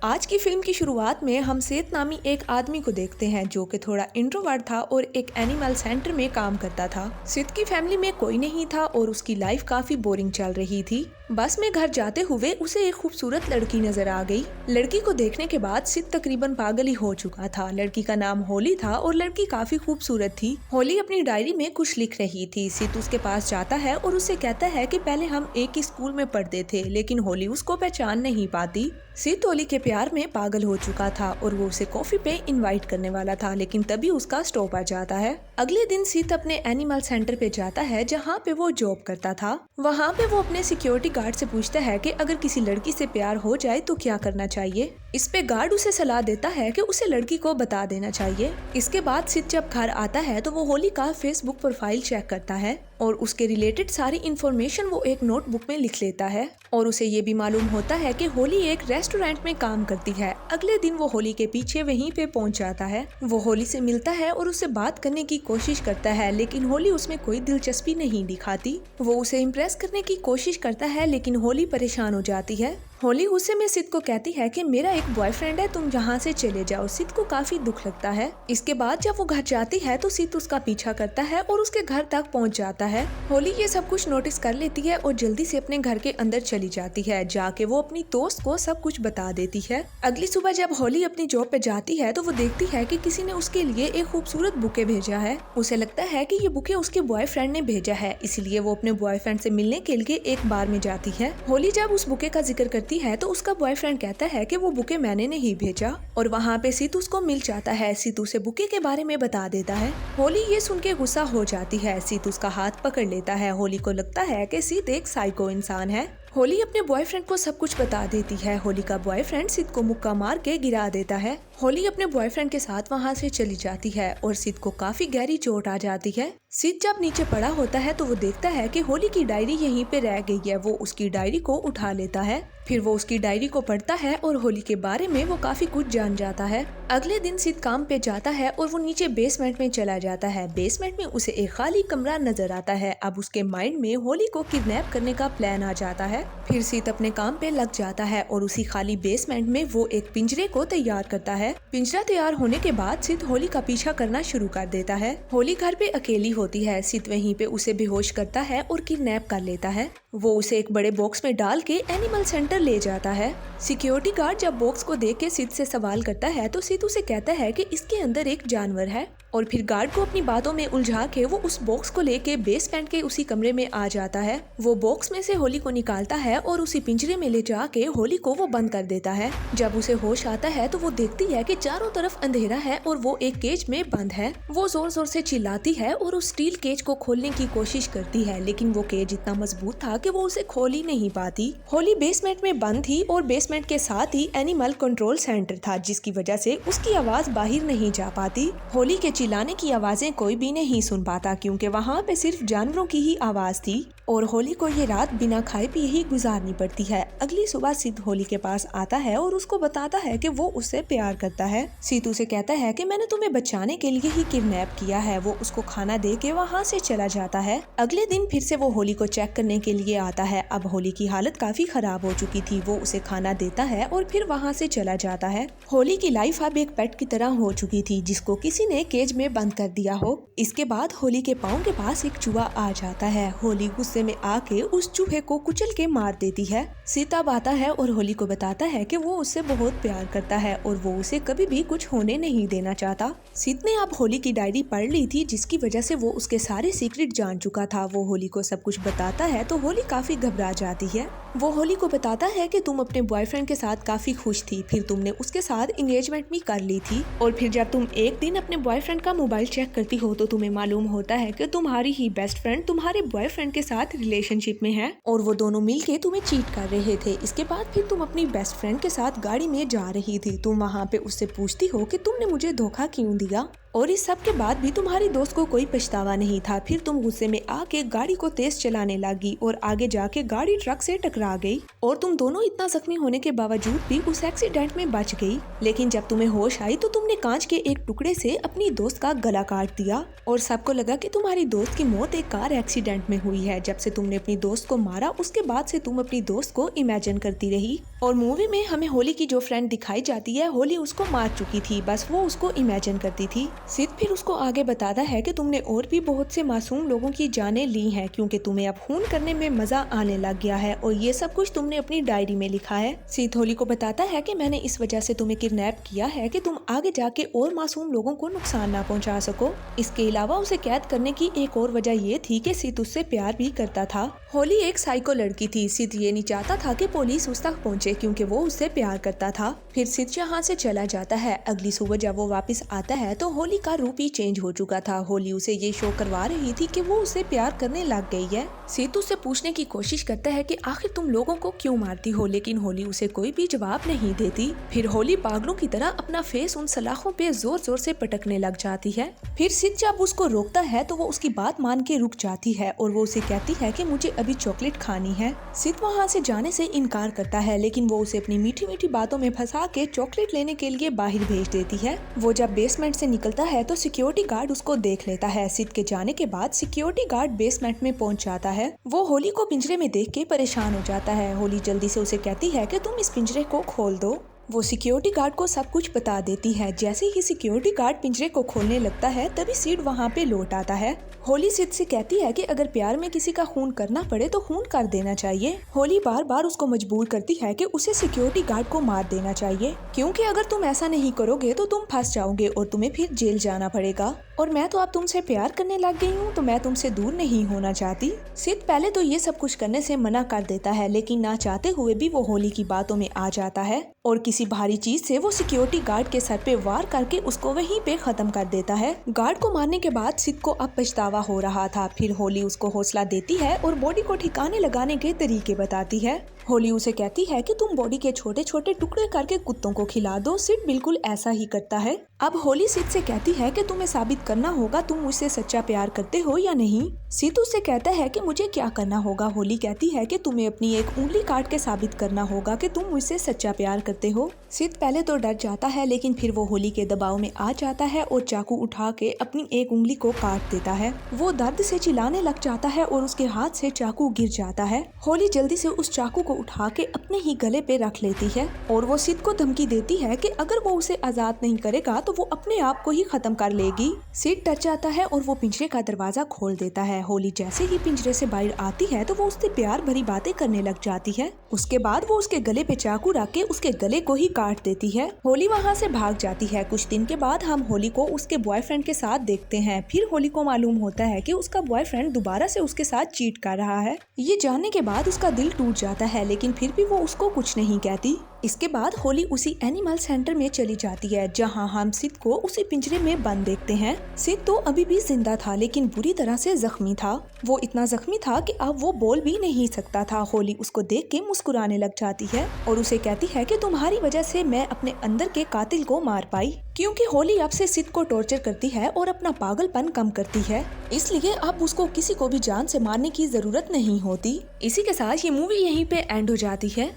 आज की फिल्म की शुरुआत में हम सेत नामी एक आदमी को देखते हैं जो कि थोड़ा इंट्रोवर्ट था और एक एनिमल सेंटर में काम करता था। सित की फैमिली में कोई नहीं था और उसकी लाइफ काफी बोरिंग चल रही थी। बस में घर जाते हुए उसे एक खूबसूरत लड़की नजर आ गई। लड़की को देखने के बाद सित तकरीबन पागल ही हो चुका था। लड़की का नाम होली था और लड़की काफी खूबसूरत थी। होली अपनी डायरी में कुछ लिख रही थी। सित उसके पास जाता है और उससे कहता है कि पहले हम एक ही स्कूल में पढ़ते थे, लेकिन होली उसको पहचान नहीं पाती। सित होली के प्यार में पागल हो चुका था और वो उसे कॉफी पे इनवाइट करने वाला था, लेकिन तभी उसका स्टॉप आ जाता है। अगले दिन सित अपने एनिमल सेंटर पे जाता है जहाँ पे वो जॉब करता था। वहाँ पे वो अपने सिक्योरिटी गार्ड से पूछता है कि अगर किसी लड़की से प्यार हो जाए तो क्या करना चाहिए। इस पे गार्ड उसे सलाह देता है कि उसे लड़की को बता देना चाहिए। इसके बाद सित जब घर आता है तो वो होली का फेसबुक प्रोफाइल चेक करता है और उसके रिलेटेड सारी इन्फॉर्मेशन वो एक नोटबुक में लिख लेता है और उसे ये भी मालूम होता है कि होली एक रेस्टोरेंट में काम करती है। अगले दिन वो होली के पीछे वहीं पे पहुंच जाता है। वो होली से मिलता है और उससे बात करने की कोशिश करता है, लेकिन होली उसमें कोई दिलचस्पी नहीं दिखाती। वो उसे इम्प्रेस करने की कोशिश करता है, लेकिन होली परेशान हो जाती है। होली गुस्से में सित को कहती है कि मेरा एक बॉयफ्रेंड है, तुम यहाँ से चले जाओ। सित को काफी दुख लगता है। इसके बाद जब वो घर जाती है तो सित उसका पीछा करता है और उसके घर तक पहुँच जाता है। होली ये सब कुछ नोटिस कर लेती है और जल्दी से अपने घर के अंदर चली जाती है। जाके वो अपनी दोस्त को सब कुछ बता देती है। अगली सुबह जब होली अपनी जॉब पे जाती है तो वो देखती है कि किसी ने उसके लिए एक खूबसूरत बुके भेजा है। उसे लगता है कि ये बुके उसके बॉयफ्रेंड ने भेजा है, इसलिए वो अपने बॉयफ्रेंड से मिलने के लिए एक बार में जाती है। होली जब उस बुके का जिक्र करती है तो उसका बॉयफ्रेंड कहता है कि वो बुके मैंने नहीं भेजा और वहाँ पे सित उसको मिल जाता है। सित उसे बुके के बारे में बता देता है। होली ये सुन के गुस्सा हो जाती है। सित उसका हाथ पकड़ लेता है। होली को लगता है कि सित एक साइको इंसान है। होली अपने बॉयफ्रेंड को सब कुछ बता देती है। होली का बॉयफ्रेंड सित को मुक्का मार के गिरा देता है। होली अपने बॉयफ्रेंड के साथ वहाँ से चली जाती है और सित को काफी गहरी चोट आ जाती है। सित जब नीचे पड़ा होता है तो वो देखता है कि होली की डायरी यहीं पे रह गई है। वो उसकी डायरी को उठा लेता है। फिर वो उसकी डायरी को पढ़ता है और होली के बारे में वो काफी कुछ जान जाता है। अगले दिन सित काम पे जाता है और वो नीचे बेसमेंट में चला जाता है। बेसमेंट में उसे एक खाली कमरा नजर आता है। अब उसके माइंड में होली को किडनैप करने का प्लान आ जाता है। फिर सित अपने काम पे लग जाता है और उसी खाली बेसमेंट में वो एक पिंजरे को तैयार करता है। पिंजरा तैयार होने के बाद सित होली का पीछा करना शुरू कर देता है। होली घर पे अकेली होती है। सित वहीं पे उसे बेहोश करता है और किडनैप कर लेता है। वो उसे एक बड़े बॉक्स में डाल के एनिमल सेंटर ले जाता है। सिक्योरिटी गार्ड जब बॉक्स को देख के सित से सवाल करता है तो सित उसे कहता है कि इसके अंदर एक जानवर है और फिर गार्ड को अपनी बातों में उलझा के वो उस बॉक्स को लेके बेसमेंट के उसी कमरे में आ जाता है। वो बॉक्स में से होली को निकालता है और उसी पिंजरे में ले जाके होली को वो बंद कर देता है। जब उसे होश आता है तो वो देखती है कि चारों तरफ अंधेरा है और वो एक केज में बंद है। वो जोर जोर से चिल्लाती है और उस स्टील केज को खोलने की कोशिश करती है, लेकिन वो केज इतना मजबूत था कि वो उसे खोल ही नहीं पाती। होली बेसमेंट में बंद थी और बेसमेंट के साथ ही एनिमल कंट्रोल सेंटर था, जिसकी वजह से उसकी आवाज बाहर नहीं जा पाती। होली के चिल्लाने की आवाजें कोई भी नहीं सुन पाता क्योंकि वहाँ पे सिर्फ जानवरों की ही आवाज थी और होली को ये रात बिना खाए पिए ही गुजारनी पड़ती है। अगली सुबह सित होली के पास आता है और उसको बताता है कि वो उससे प्यार करता है। सित उसे कहता है कि मैंने तुम्हें बचाने के लिए ही किडनैप किया है। वो उसको खाना दे के वहाँ से चला जाता है। अगले दिन फिर से वो होली को चेक करने के लिए आता है। अब होली की हालत काफी खराब हो चुकी थी। वो उसे खाना देता है और फिर वहाँ से चला जाता है। होली की लाइफ अब एक पेट की तरह हो चुकी थी जिसको किसी ने केज में बंद कर दिया हो। इसके बाद होली के पाँव के पास एक चूहा आ जाता है। होली गुस्से में आके उस चूहे को कुचल के मार देती है। सित अब आता है और होली को बताता है कि वो उससे बहुत प्यार करता है और वो उसे कभी भी कुछ होने नहीं देना चाहता। सित ने अब होली की डायरी पढ़ ली थी, जिसकी वजह से वो उसके सारे सीक्रेट जान चुका था। वो होली को सब कुछ बताता है तो होली काफी घबरा जाती है। वो होली को बताता है कि तुम अपने बॉयफ्रेंड के साथ काफी खुश थी, फिर तुमने उसके साथ एंगेजमेंट भी कर ली थी और फिर जब तुम एक दिन अपने बॉयफ्रेंड का मोबाइल चेक करती हो तो तुम्हें मालूम होता है कि तुम्हारी ही बेस्ट फ्रेंड तुम्हारे बॉयफ्रेंड के साथ रिलेशनशिप में है और वो दोनों मिलके तुम्हें चीट कर रहे थे। इसके बाद फिर तुम अपनी बेस्ट फ्रेंड के साथ गाड़ी में जा रही थी। तुम वहाँ पे उससे पूछती हो कि तुमने मुझे धोखा क्यों दिया। और इस सब के बाद भी तुम्हारी दोस्त को कोई पछतावा नहीं था। फिर तुम गुस्से में आके गाड़ी को तेज चलाने लगी और आगे जाके गाड़ी ट्रक से टकरा गई और तुम दोनों इतना जख्मी होने के बावजूद भी उस एक्सीडेंट में बच गई। लेकिन जब तुम्हें होश आई तो तुमने कांच के एक टुकड़े से अपनी दोस्त का गला काट दिया और सबको लगा कि तुम्हारी दोस्त की मौत एक कार एक्सीडेंट में हुई है। जब से तुमने अपनी दोस्त को मारा उसके बाद से तुम अपनी दोस्त को इमेजिन करती रही। और मूवी में हमें होली की जो फ्रेंड दिखाई जाती है, होली उसको मार चुकी थी, बस वो उसको इमेजिन करती थी। सिद फिर उसको आगे बताता है कि तुमने और भी बहुत से मासूम लोगों की जानें ली हैं क्योंकि तुम्हें अब खून करने में मजा आने लग गया है और ये सब कुछ तुमने अपनी डायरी में लिखा है। सिद होली को बताता है कि मैंने इस वजह से तुम्हें किडनैप किया है कि तुम आगे जाके और मासूम लोगों को नुकसान ना पहुंचा सको। इसके अलावा उसे कैद करने की एक और वजह ये थी कि सिद उससे प्यार भी करता था। होली एक साइको लड़की थी। सिद ये नहीं चाहता था कि पुलिस उस तक पहुंचे क्योंकि वो उससे प्यार करता था। फिर सिद यहाँ से चला जाता है। अगली सुबह जब वो वापस आता है तो होली का रूप ही चेंज हो चुका था। होली उसे ये शो करवा रही थी कि वो उसे प्यार करने लग गई है। सिद उससे पूछने की कोशिश करता है कि आखिर तुम लोगों को क्यों मारती हो, लेकिन होली उसे कोई भी जवाब नहीं देती। फिर होली पागलों की तरह अपना फेस उन सलाखों पे जोर जोर से पटकने लग जाती है। फिर सिद जब उसको रोकता है तो वो उसकी बात मान के रुक जाती है और वो उसे कहती है कि मुझे अभी चॉकलेट खानी है। सिद वहाँ से जाने से इनकार करता है लेकिन वो उसे अपनी मीठी मीठी बातों में फंसा के चॉकलेट लेने के लिए बाहर भेज देती है। वो जब बेसमेंट से निकलता है तो सिक्योरिटी गार्ड उसको देख लेता है। सिद के जाने के बाद सिक्योरिटी गार्ड बेसमेंट में पहुंच जाता है। वो होली को पिंजरे में देख के परेशान हो जाता है। होली जल्दी से उसे कहती है कि तुम इस पिंजरे को खोल दो। वो सिक्योरिटी गार्ड को सब कुछ बता देती है। जैसे ही सिक्योरिटी गार्ड पिंजरे को खोलने लगता है तभी सिड वहाँ पे लौट आता है। होली सिड से कहती है कि अगर प्यार में किसी का खून करना पड़े तो खून कर देना चाहिए। होली बार बार उसको मजबूर करती है कि उसे सिक्योरिटी गार्ड को मार देना चाहिए क्योंकि अगर तुम ऐसा नहीं करोगे तो तुम फंस जाओगे और तुम्हें फिर जेल जाना पड़ेगा। और मैं तो अब तुमसे प्यार करने लग गई हूँ तो मैं तुमसे दूर नहीं होना चाहती। सिड पहले तो ये सब कुछ करने से मना कर देता है लेकिन ना चाहते हुए भी वो होली की बातों में आ जाता है और किसी भारी चीज से वो सिक्योरिटी गार्ड के सर पे वार करके उसको वहीं पे खत्म कर देता है। गार्ड को मारने के बाद सिड को अब पछतावा हो रहा था। फिर होली उसको हौसला देती है और बॉडी को ठिकाने लगाने के तरीके बताती है। होली उसे कहती है कि तुम बॉडी के छोटे छोटे टुकड़े करके कुत्तों को खिला दो। सिड बिल्कुल ऐसा ही करता है। अब होली सिड से कहती है कि तुम्हें साबित करना होगा तुम मुझसे सच्चा प्यार करते हो या नहीं। सिड उससे कहता है कि मुझे क्या करना होगा। होली कहती है कि तुम्हें अपनी एक उंगली काट के साबित करना होगा कि तुम मुझसे सच्चा प्यार करते हो। सिड पहले तो डर जाता है लेकिन फिर वो होली के दबाव में आ जाता है और चाकू उठा के अपनी एक उंगली को काट देता है। वो दर्द से चिल्लाने लग जाता है और उसके हाथ से चाकू गिर जाता है। होली जल्दी से उस चाकू को उठा के अपने ही गले पे रख लेती है और वो सिड को धमकी देती है कि अगर वो उसे आजाद नहीं करेगा तो वो अपने आप को ही खत्म कर लेगी। सिड डर जाता है और वो पिंजरे का दरवाजा खोल देता है। होली जैसे ही पिंजरे से बाहर आती है तो वो उससे प्यार भरी बातें करने लग जाती है। उसके बाद वो उसके गले पे चाकू रख के उसके गले को ही काट देती है। होली वहाँ से भाग जाती है। कुछ दिन के बाद हम होली को उसके बॉयफ्रेंड के साथ देखते हैं। फिर होली को मालूम होता है कि उसका बॉयफ्रेंड दोबारा से उसके साथ चीट कर रहा है। ये जानने के बाद उसका दिल टूट जाता है लेकिन फिर भी वो उसको कुछ नहीं कहती। इसके बाद होली उसी एनिमल सेंटर में चली जाती है जहां हम सिड को उसी पिंजरे में बंद देखते हैं। सिड तो अभी भी जिंदा था लेकिन बुरी तरह से जख्मी था। वो इतना जख्मी था कि अब वो बोल भी नहीं सकता था। होली उसको देख के मुस्कुराने लग जाती है और उसे कहती है कि तुम्हारी वजह से मैं अपने अंदर के कातिल को मार पाई क्योंकि होली अब से सिड को टॉर्चर करती है और अपना पागलपन कम करती है, इसलिए अब उसको किसी को भी जान से मारने की जरूरत नहीं होती। इसी के साथ ये मूवी यहीं पे एंड हो जाती है।